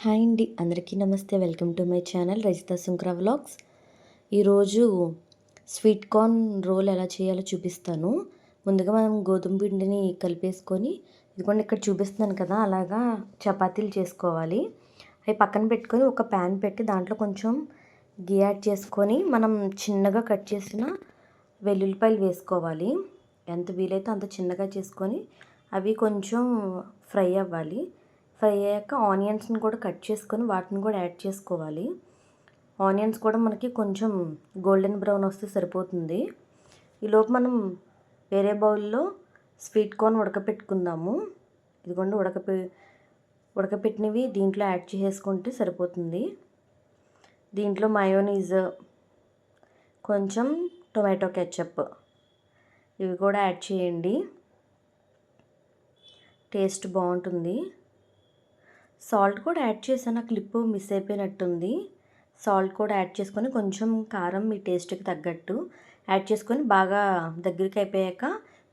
Hi అండి, అందరికీ నమస్తే. Welcome to my channel Rajitha Sunkara vlogs. ఈరోజు స్వీట్ కార్న్ రోల్ ఎలా చేయాలో చూపిస్తాను. ముందుగా మనం గోధుమ పిండిని కలిపేసుకొని, ఇదిగోండి ఇక్కడ చూపిస్తున్నాను కదా, అలాగా చపాతీలు చేసుకోవాలి. అవి పక్కన పెట్టుకొని ఒక ప్యాన్ పెట్టి దాంట్లో కొంచెం గీ యాడ్ చేసుకొని మనం చిన్నగా కట్ చేసిన వెల్లుల్లిపాయలు వేసుకోవాలి. ఎంత వీలైతే అంత చిన్నగా చేసుకొని అవి కొంచెం ఫ్రై అవ్వాలి. ఫ్రై అయ్యాక ఆనియన్స్ని కూడా కట్ చేసుకొని వాటిని కూడా యాడ్ చేసుకోవాలి. ఆనియన్స్ కూడా మనకి కొంచెం గోల్డెన్ బ్రౌన్ వస్తే సరిపోతుంది. ఈలోపు మనం వేరే బౌల్లో స్వీట్ కార్న్ ఉడకపెట్టుకుందాము. ఇదిగోండి ఉడకపెట్టినవి దీంట్లో యాడ్ చేసుకుంటే సరిపోతుంది. దీంట్లో మయోనీస్, కొంచెం టొమాటో కెచప్ ఇవి కూడా యాడ్ చేయండి, టేస్ట్ బాగుంటుంది. సాల్ట్ కూడా యాడ్ చేశాను, ఆ క్లిప్ మిస్ అయిపోయినట్టుంది. సాల్ట్ కూడా యాడ్ చేసుకొని కొంచెం కారం మీ టేస్ట్కి తగ్గట్టు యాడ్ చేసుకొని బాగా దగ్గరికి అయిపోయాక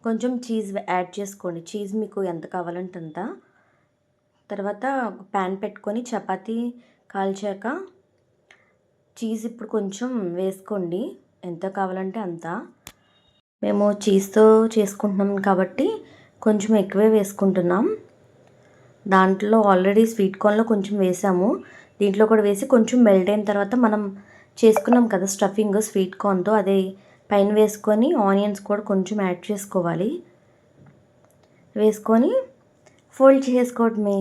కొంచెం చీజ్ యాడ్ చేసుకోండి. చీజ్ మీకు ఎంత కావాలంటే అంత. తర్వాత ప్యాన్ పెట్టుకొని చపాతీ కాల్చాక చీజ్ ఇప్పుడు కొంచెం వేసుకోండి, ఎంత కావాలంటే అంత. మేము చీజ్తో చేసుకుంటున్నాం కాబట్టి కొంచెం ఎక్కువే వేసుకుంటున్నాం. దాంట్లో ఆల్రెడీ స్వీట్ కార్న్లో కొంచెం వేసాము, దీంట్లో కూడా వేసి కొంచెం మెల్ట్ అయిన తర్వాత మనం చేసుకున్నాం కదా స్టఫింగ్ స్వీట్ కార్న్తో, అదే పైన వేసుకొని ఆనియన్స్ కూడా కొంచెం యాడ్ చేసుకోవాలి. వేసుకొని ఫోల్డ్ చేసుకోవడమే,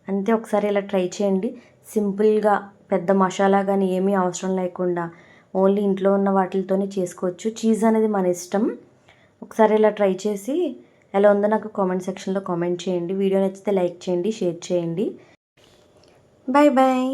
అంతే. ఒకసారి ఇలా ట్రై చేయండి. సింపుల్గా పెద్ద మసాలా కానీ ఏమీ అవసరం లేకుండా ఓన్లీ ఇంట్లో ఉన్న వాటితోనే చేసుకోవచ్చు. చీజ్ అనేది మన ఇష్టం. ఒకసారి ఇలా ట్రై చేసి ఎలా ఉందో నాకు కామెంట్ సెక్షన్లో కామెంట్ చేయండి. వీడియో నచ్చితే లైక్ చేయండి, షేర్ చేయండి. Bye bye.